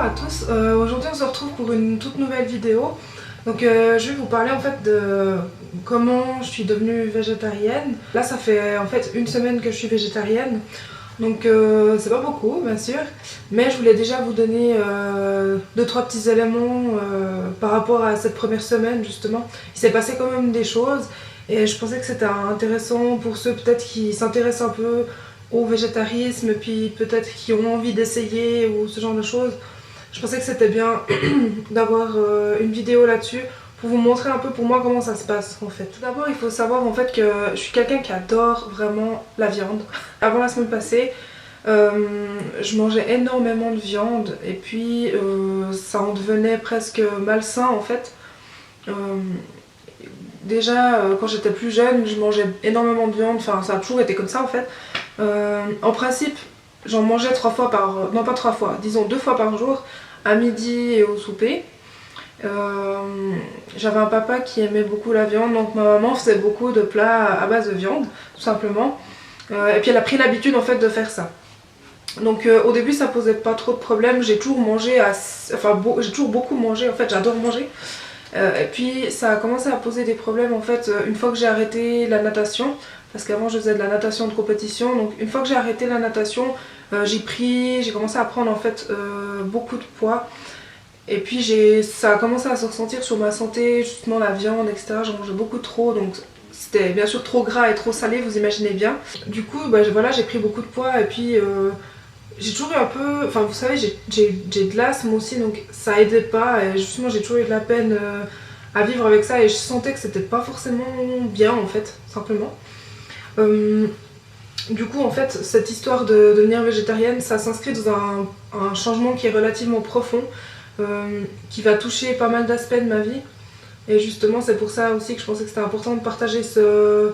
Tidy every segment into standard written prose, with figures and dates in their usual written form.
à tous, aujourd'hui on se retrouve pour une toute nouvelle vidéo. Donc je vais vous parler en fait de comment je suis devenue végétarienne. Là ça fait en fait une semaine que je suis végétarienne. Donc c'est pas beaucoup bien sûr, mais je voulais déjà vous donner 2-3 petits éléments par rapport à cette première semaine justement. Il s'est passé quand même des choses et je pensais que c'était intéressant pour ceux peut-être qui s'intéressent un peu au végétarisme et puis peut-être qui ont envie d'essayer ou ce genre de choses. Je pensais que c'était bien d'avoir une vidéo là-dessus pour vous montrer un peu pour moi comment ça se passe en fait. Tout d'abord il faut savoir en fait que je suis quelqu'un qui adore vraiment la viande. Avant la semaine passée, je mangeais énormément de viande et puis ça en devenait presque malsain en fait. Déjà quand j'étais plus jeune je mangeais énormément de viande, enfin ça a toujours été comme ça en fait. En principe j'en mangeais 3 fois par... non pas 3 fois, disons 2 fois par jour, à midi et au souper. J'avais un papa qui aimait beaucoup la viande, donc ma maman faisait beaucoup de plats à base de viande, tout simplement. Et puis elle a pris l'habitude en fait de faire ça. Donc au début ça posait pas trop de problèmes, j'ai toujours mangé, j'ai toujours beaucoup mangé, en fait j'adore manger. Et puis ça a commencé à poser des problèmes en fait une fois que j'ai arrêté la natation, parce qu'avant je faisais de la natation de compétition, donc une fois que j'ai arrêté la natation, j'ai commencé à prendre en fait beaucoup de poids. Et puis ça a commencé à se ressentir sur ma santé, justement la viande, etc. J'en mangeais beaucoup trop, donc c'était bien sûr trop gras et trop salé, vous imaginez bien. Du coup, voilà, j'ai pris beaucoup de poids et puis j'ai toujours eu un peu... Enfin, vous savez, j'ai de l'asthme aussi, donc ça aidait pas. Et justement, j'ai toujours eu de la peine à vivre avec ça et je sentais que c'était pas forcément bien, en fait, simplement. Du coup, en fait, cette histoire de devenir végétarienne, ça s'inscrit dans un changement qui est relativement profond. Qui va toucher pas mal d'aspects de ma vie et justement c'est pour ça aussi que je pensais que c'était important de partager ce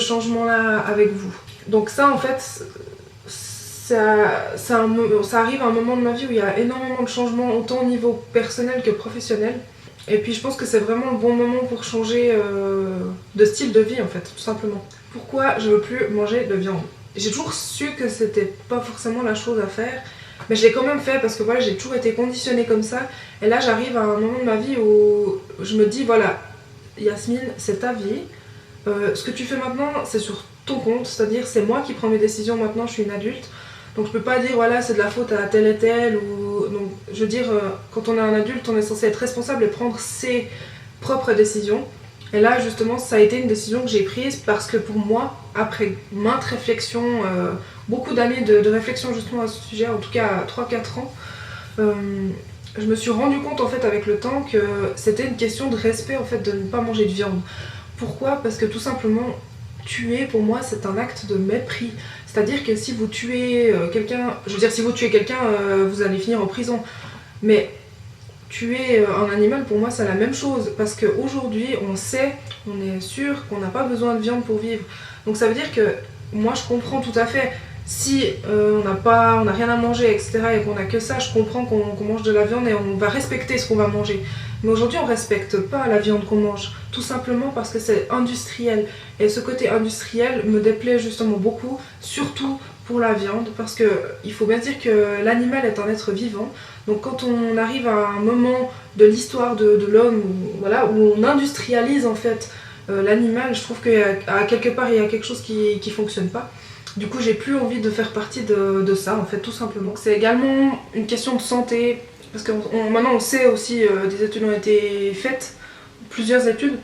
changement là avec vous. Donc ça en fait ça arrive à un moment de ma vie où il y a énormément de changements autant au niveau personnel que professionnel et puis je pense que c'est vraiment le bon moment pour changer de style de vie en fait, tout simplement. Pourquoi je veux plus manger de viande? J'ai toujours su que c'était pas forcément la chose à faire, mais je l'ai quand même fait parce que voilà, j'ai toujours été conditionnée comme ça. Et là, j'arrive à un moment de ma vie où je me dis, voilà, Yasmine, c'est ta vie. Ce que tu fais maintenant, c'est sur ton compte. C'est-à-dire, c'est moi qui prends mes décisions maintenant, je suis une adulte. Donc je peux pas dire, voilà, c'est de la faute à tel et tel. Donc, je veux dire, quand on est un adulte, on est censé être responsable et prendre ses propres décisions. Et là, justement, ça a été une décision que j'ai prise parce que pour moi, après maintes réflexions, beaucoup d'années de réflexion justement à ce sujet, en tout cas à 3-4 ans, je me suis rendu compte en fait avec le temps que c'était une question de respect en fait de ne pas manger de viande. Pourquoi? Parce que tout simplement, tuer pour moi c'est un acte de mépris. C'est-à-dire que si vous tuez quelqu'un, je veux dire si vous tuez quelqu'un, vous allez finir en prison. Mais tuer un animal pour moi c'est la même chose parce qu'aujourd'hui on est sûr qu'on n'a pas besoin de viande pour vivre. Donc ça veut dire que moi je comprends tout à fait si on n'a rien à manger etc et qu'on a que ça, je comprends qu'on mange de la viande et on va respecter ce qu'on va manger. Mais aujourd'hui on respecte pas la viande qu'on mange, tout simplement parce que c'est industriel et ce côté industriel me déplaît justement beaucoup, surtout pour la viande, parce que il faut bien dire que l'animal est un être vivant. Donc quand on arrive à un moment de l'histoire de l'homme voilà, où on industrialise en fait l'animal, je trouve qu'à quelque part il y a quelque chose qui fonctionne pas. Du coup j'ai plus envie de faire partie de ça en fait, tout simplement. C'est également une question de santé, parce que maintenant on sait aussi, des études ont été faites, plusieurs études,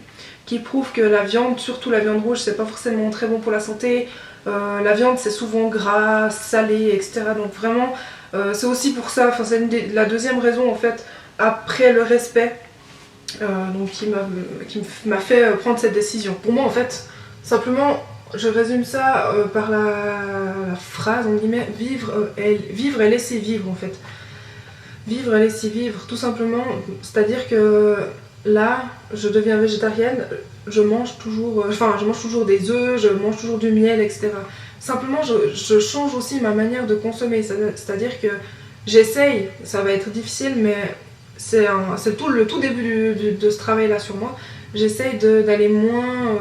qui prouvent que la viande, surtout la viande rouge, c'est pas forcément très bon pour la santé. La viande c'est souvent gras, salé, etc. Donc vraiment c'est aussi pour ça, c'est la deuxième raison en fait, après le respect, donc qui m'a fait prendre cette décision. Pour moi en fait, simplement, je résume ça par la phrase, en guillemets, vivre et laisser vivre en fait. Vivre et laisser vivre, tout simplement, c'est-à-dire que là, je deviens végétarienne, je mange toujours des œufs, je mange toujours du miel, etc. Simplement, je change aussi ma manière de consommer, c'est-à-dire que j'essaye, ça va être difficile, mais c'est le tout début de ce travail-là sur moi. J'essaye d'aller moins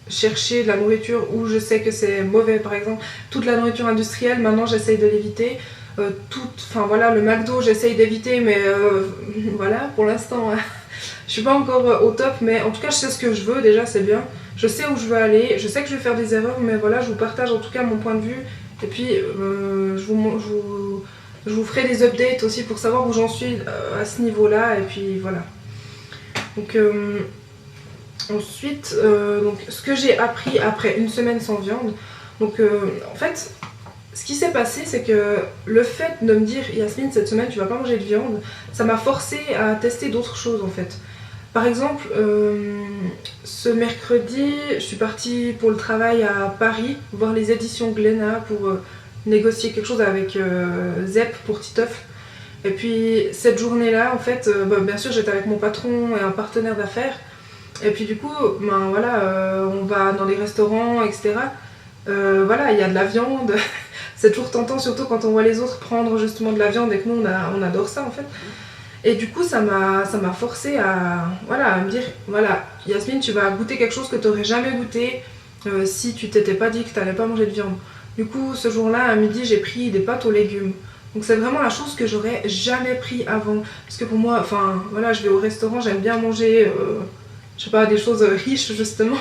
chercher de la nourriture où je sais que c'est mauvais, par exemple. Toute la nourriture industrielle, maintenant, j'essaye de l'éviter. Enfin voilà, le McDo j'essaye d'éviter, mais voilà, pour l'instant je suis pas encore au top, mais en tout cas je sais ce que je veux, déjà c'est bien. Je sais où je veux aller, je sais que je vais faire des erreurs, mais voilà, je vous partage en tout cas mon point de vue. Et puis je vous ferai des updates aussi pour savoir où j'en suis à ce niveau-là, et puis voilà. Donc ensuite, donc, ce que j'ai appris après une semaine sans viande, donc en fait, ce qui s'est passé, c'est que le fait de me dire Yasmine, cette semaine tu vas pas manger de viande, ça m'a forcé à tester d'autres choses en fait. Par exemple, ce mercredi, je suis partie pour le travail à Paris, voir les éditions Glénat pour négocier quelque chose avec Zep pour Titeuf. Et puis cette journée-là, en fait, bien sûr j'étais avec mon patron et un partenaire d'affaires. Et puis du coup, ben voilà, on va dans les restaurants, etc. Voilà, il y a de la viande. C'est toujours tentant, surtout quand on voit les autres prendre justement de la viande et que nous on adore ça en fait. Et du coup, ça m'a forcé à me dire, voilà, Yasmine, tu vas goûter quelque chose que tu n'aurais jamais goûté si tu t'étais pas dit que tu n'allais pas manger de viande. Du coup, ce jour-là, à midi, j'ai pris des pâtes aux légumes. Donc c'est vraiment la chose que j'aurais jamais pris avant. Parce que pour moi, enfin, voilà, je vais au restaurant, j'aime bien manger, je sais pas, des choses riches justement.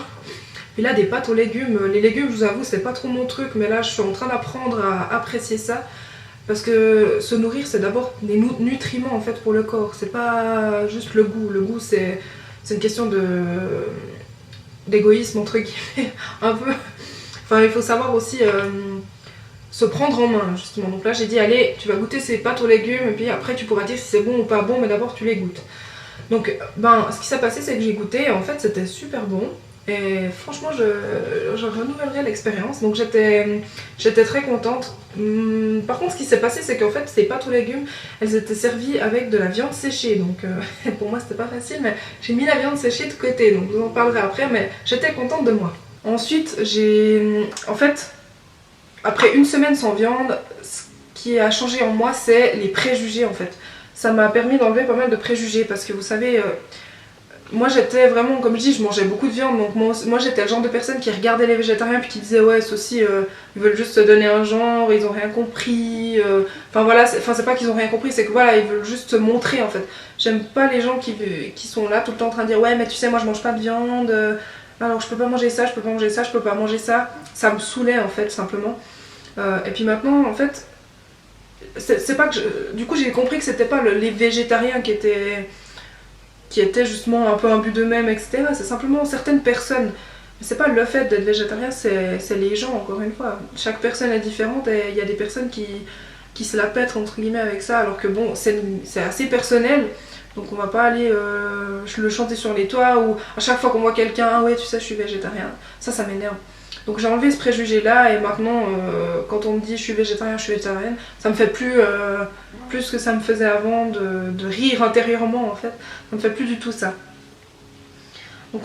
Et là, des pâtes aux légumes, les légumes, je vous avoue, c'est pas trop mon truc, mais là, je suis en train d'apprendre à apprécier ça. Parce que se nourrir, c'est d'abord des nutriments en fait pour le corps. C'est pas juste le goût. Le goût, c'est une question d'égoïsme entre guillemets, un peu. Enfin, il faut savoir aussi se prendre en main justement. Donc là, j'ai dit allez, tu vas goûter ces pâtes aux légumes et puis après tu pourras dire si c'est bon ou pas bon, mais d'abord tu les goûtes. Donc, ce qui s'est passé, c'est que j'ai goûté. Et en fait, c'était super bon. Et franchement, je renouvellerai l'expérience. Donc j'étais très contente. Par contre, ce qui s'est passé, c'est qu'en fait, ces pâtes aux légumes, elles étaient servies avec de la viande séchée. Donc pour moi, c'était pas facile, mais j'ai mis la viande séchée de côté. Donc je vous en parlerai après, mais j'étais contente de moi. Ensuite, en fait, après une semaine sans viande, ce qui a changé en moi, c'est les préjugés en fait. Ça m'a permis d'enlever pas mal de préjugés parce que vous savez... moi j'étais vraiment, comme je dis, je mangeais beaucoup de viande, donc moi j'étais le genre de personne qui regardait les végétariens puis qui disait ouais ceux-ci ils veulent juste se donner un genre, ils ont rien compris, enfin voilà, c'est pas qu'ils ont rien compris, c'est que voilà, ils veulent juste se montrer en fait. J'aime pas les gens qui sont là tout le temps en train de dire ouais mais tu sais moi je mange pas de viande, alors je peux pas manger ça, je peux pas manger ça, je peux pas manger ça, ça me saoulait en fait simplement. Et puis maintenant en fait, c'est pas que du coup j'ai compris que c'était pas les végétariens qui étaient justement un peu imbus d'eux-mêmes, etc. C'est simplement certaines personnes. C'est pas le fait d'être végétarien, c'est les gens, encore une fois. Chaque personne est différente et il y a des personnes qui se la pètent, entre guillemets, avec ça, alors que bon, c'est assez personnel. Donc on va pas aller le chanter sur les toits ou à chaque fois qu'on voit quelqu'un, ah ouais, tu sais, je suis végétarien. Ça m'énerve. Donc j'ai enlevé ce préjugé-là et maintenant, quand on me dit je suis végétarien, je suis végétarienne, ça me fait plus que ça me faisait avant de rire intérieurement en fait. Ça me fait plus du tout ça. Donc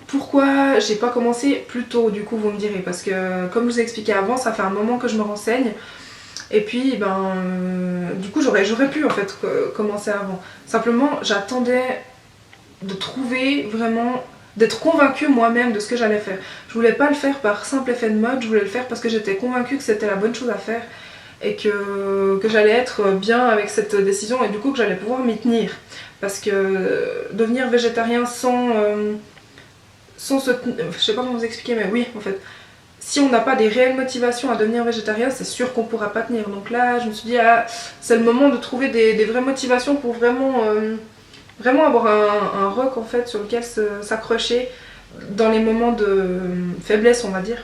pourquoi j'ai pas commencé plus tôt du coup vous me direz, parce que comme je vous ai expliqué avant, ça fait un moment que je me renseigne. Et puis du coup j'aurais pu en fait commencer avant. Simplement j'attendais de trouver vraiment, d'être convaincue moi-même de ce que j'allais faire. Je voulais pas le faire par simple effet de mode, je voulais le faire parce que j'étais convaincue que c'était la bonne chose à faire et que j'allais être bien avec cette décision et du coup que j'allais pouvoir m'y tenir. Parce que devenir végétarien sans se... Je sais pas comment vous expliquer, mais oui en fait. Si on n'a pas des réelles motivations à devenir végétarien, c'est sûr qu'on pourra pas tenir. Donc là je me suis dit c'est le moment de trouver des vraies motivations pour vraiment... vraiment avoir un roc en fait sur lequel s'accrocher dans les moments de faiblesse, on va dire.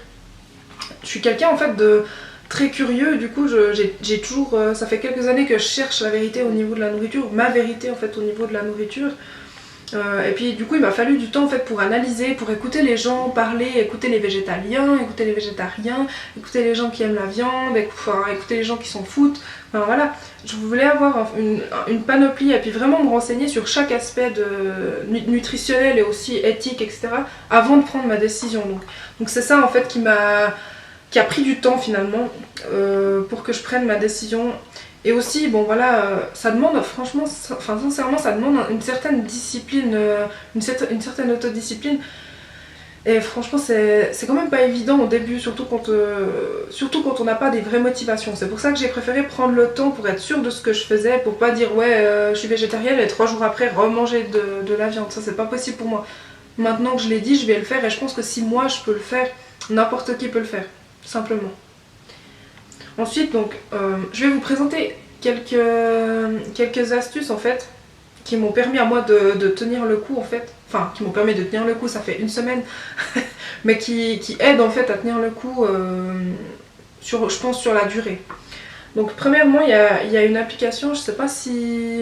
Je suis quelqu'un en fait de très curieux, du coup j'ai toujours, ça fait quelques années que je cherche la vérité au niveau de la nourriture, ma vérité en fait au niveau de la nourriture. Et puis du coup il m'a fallu du temps en fait pour analyser, pour écouter les gens parler, écouter les végétaliens, écouter les végétariens, écouter les gens qui aiment la viande, écouter les gens qui s'en foutent. Enfin voilà, je voulais avoir une panoplie et puis vraiment me renseigner sur chaque aspect nutritionnel et aussi éthique, etc. avant de prendre ma décision. Donc c'est ça en fait qui a pris du temps finalement pour que je prenne ma décision. Et aussi, bon voilà, ça demande franchement, sincèrement, ça demande une certaine discipline, une certaine autodiscipline. Et franchement, c'est quand même pas évident au début, surtout quand on n'a pas des vraies motivations. C'est pour ça que j'ai préféré prendre le temps pour être sûre de ce que je faisais, pour pas dire ouais, je suis végétarienne et 3 jours après remanger de la viande. Ça, c'est pas possible pour moi. Maintenant que je l'ai dit, je vais le faire et je pense que si moi je peux le faire, n'importe qui peut le faire, simplement. Ensuite, donc, je vais vous présenter quelques astuces en fait qui m'ont permis à moi de tenir le coup en fait. Enfin, qui m'ont permis de tenir le coup, ça fait une semaine, mais qui aident en fait à tenir le coup, je pense, sur la durée. Donc, premièrement, il y a une application, je sais pas si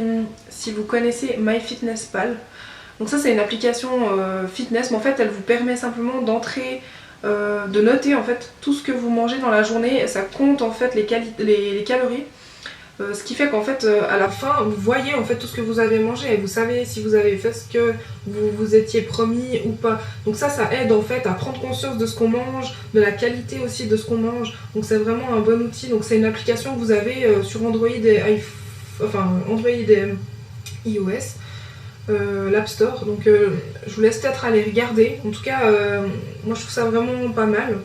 vous connaissez MyFitnessPal. Donc ça, c'est une application fitness, mais en fait, elle vous permet simplement d'entrer, de noter en fait tout ce que vous mangez dans la journée. Et ça compte en fait les calories. Ce qui fait qu'en fait, à la fin, vous voyez en fait tout ce que vous avez mangé et vous savez si vous avez fait ce que vous vous étiez promis ou pas. Donc ça aide en fait à prendre conscience de ce qu'on mange, de la qualité aussi de ce qu'on mange. Donc c'est vraiment un bon outil. Donc c'est une application que vous avez sur Android Android et iOS, l'App Store. Donc je vous laisse peut-être aller regarder. En tout cas, moi je trouve ça vraiment pas mal.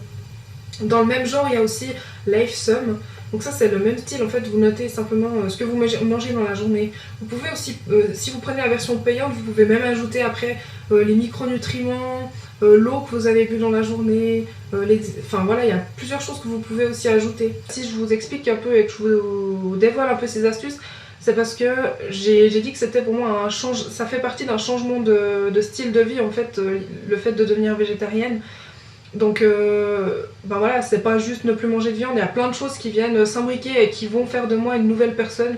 Dans le même genre, il y a aussi LifeSum. Donc ça, c'est le même style. En fait, vous notez simplement ce que vous mangez dans la journée. Vous pouvez aussi, si vous prenez la version payante, vous pouvez même ajouter après les micronutriments, l'eau que vous avez bu dans la journée. Enfin voilà, il y a plusieurs choses que vous pouvez aussi ajouter. Si je vous explique un peu et que je vous dévoile un peu ces astuces, c'est parce que j'ai dit que c'était pour moi ça fait partie d'un changement de style de vie en fait, le fait de devenir végétarienne. Donc ben voilà, c'est pas juste ne plus manger de viande, il y a plein de choses qui viennent s'imbriquer et qui vont faire de moi une nouvelle personne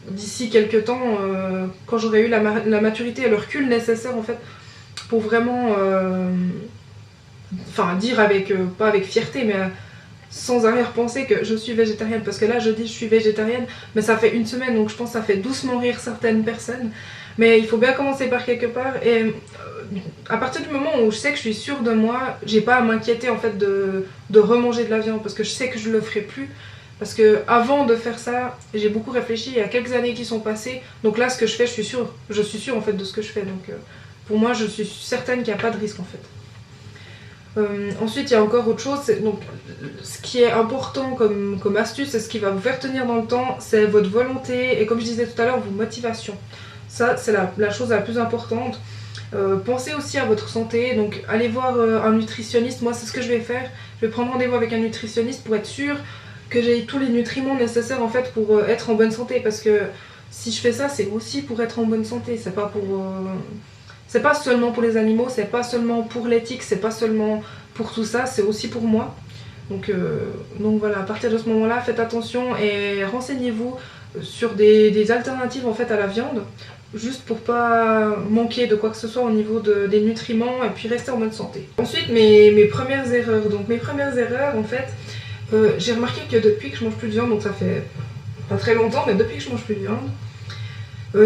d'ici quelques temps, quand j'aurai eu la maturité et le recul nécessaire en fait pour vraiment dire pas avec fierté, mais sans arrière-pensée que je suis végétarienne, parce que là je dis je suis végétarienne, mais ça fait une semaine, donc je pense que ça fait doucement rire certaines personnes. Mais il faut bien commencer par quelque part, et à partir du moment où je sais que je suis sûre de moi, j'ai pas à m'inquiéter en fait de remanger de la viande, parce que je sais que je le ferai plus. Parce que avant de faire ça, j'ai beaucoup réfléchi, il y a quelques années qui sont passées, donc là ce que je fais, je suis sûre en fait de ce que je fais, donc pour moi je suis certaine qu'il n'y a pas de risque en fait. Ensuite, il y a encore autre chose, donc ce qui est important comme astuce et ce qui va vous faire tenir dans le temps, c'est votre volonté et, comme je disais tout à l'heure, vos motivations. Ça, c'est la chose la plus importante. Pensez aussi à votre santé, donc allez voir un nutritionniste. Moi, c'est ce que je vais faire. Je vais prendre rendez-vous avec un nutritionniste pour être sûre que j'ai tous les nutriments nécessaires en fait pour être en bonne santé. Parce que si je fais ça, c'est aussi pour être en bonne santé. C'est pas seulement pour les animaux, c'est pas seulement pour l'éthique, c'est pas seulement pour tout ça, c'est aussi pour moi. Donc voilà, à partir de ce moment-là, faites attention et renseignez-vous sur des alternatives en fait à la viande, juste pour pas manquer de quoi que ce soit au niveau des nutriments et puis rester en bonne santé. Ensuite, mes premières erreurs. Donc mes premières erreurs en fait, j'ai remarqué que depuis que je mange plus de viande, donc ça fait pas très longtemps, mais depuis que je mange plus de viande,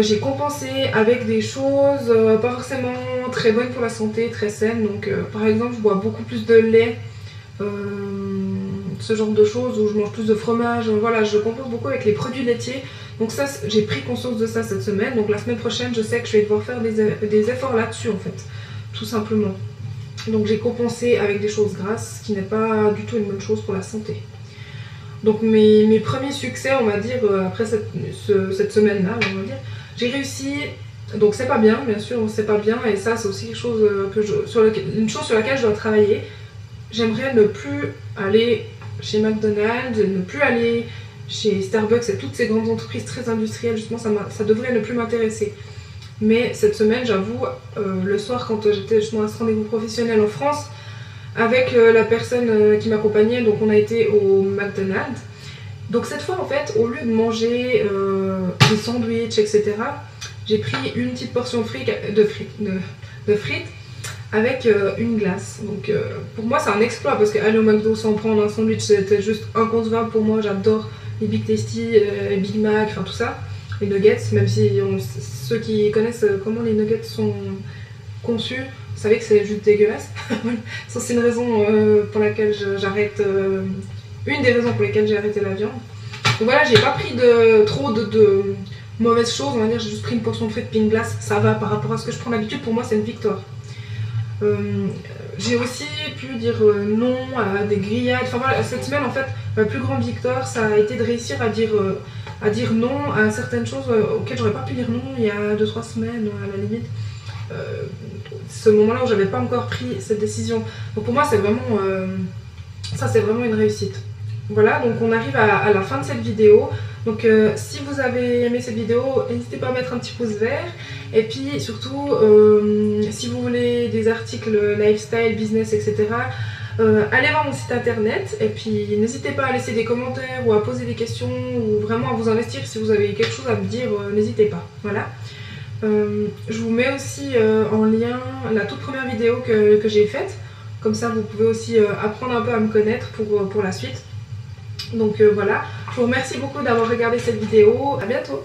j'ai compensé avec des choses pas forcément très bonnes pour la santé, très saines. Donc par exemple, je bois beaucoup plus de lait, ce genre de choses, où je mange plus de fromage. Voilà, je compense beaucoup avec les produits laitiers. Donc ça, j'ai pris conscience de ça cette semaine. Donc la semaine prochaine, je sais que je vais devoir faire des efforts là-dessus en fait, tout simplement. Donc j'ai compensé avec des choses grasses, ce qui n'est pas du tout une bonne chose pour la santé. Donc mes premiers succès, on va dire, après cette semaine-là, on va dire, j'ai réussi. Donc c'est pas bien, bien sûr, c'est pas bien, et ça c'est aussi quelque chose une chose sur laquelle je dois travailler. J'aimerais ne plus aller chez McDonald's, ne plus aller chez Starbucks et toutes ces grandes entreprises très industrielles, justement ça devrait ne plus m'intéresser. Mais cette semaine, j'avoue, le soir quand j'étais justement à ce rendez-vous professionnel en France, avec la personne qui m'accompagnait, donc on a été au McDonald's. Donc cette fois en fait, au lieu de manger des sandwichs, etc., j'ai pris une petite portion de frites avec une glace. Donc pour moi c'est un exploit, parce qu'aller au McDo sans prendre un sandwich, c'était juste inconcevable pour moi. J'adore les Big Tasty, les Big Mac, enfin tout ça, les nuggets, même si ceux qui connaissent comment les nuggets sont conçus, vous savez que c'est juste dégueulasse. Ça c'est une raison pour laquelle j'arrête, une des raisons pour lesquelles j'ai arrêté la viande. Donc voilà, j'ai pas pris trop de mauvaises choses, on va dire, j'ai juste pris une portion de frites puis une glace, ça va par rapport à ce que je prends d'habitude, pour moi c'est une victoire. J'ai aussi pu dire non à des grillades. Enfin voilà, cette semaine en fait, ma plus grande victoire, ça a été de réussir à dire non à certaines choses auxquelles j'aurais pas pu dire non il y a 2-3 semaines à la limite. Ce moment-là où j'avais pas encore pris cette décision. Donc pour moi, c'est vraiment ça, c'est vraiment une réussite. Voilà, donc on arrive à la fin de cette vidéo. Donc si vous avez aimé cette vidéo, n'hésitez pas à mettre un petit pouce vert. Et puis surtout, si vous voulez des articles lifestyle, business, etc., allez voir mon site internet. Et puis n'hésitez pas à laisser des commentaires ou à poser des questions ou vraiment à vous investir. Si vous avez quelque chose à me dire, n'hésitez pas. Voilà. Je vous mets aussi en lien la toute première vidéo que j'ai faite. Comme ça, vous pouvez aussi apprendre un peu à me connaître pour la suite. Donc voilà, je vous remercie beaucoup d'avoir regardé cette vidéo. À bientôt!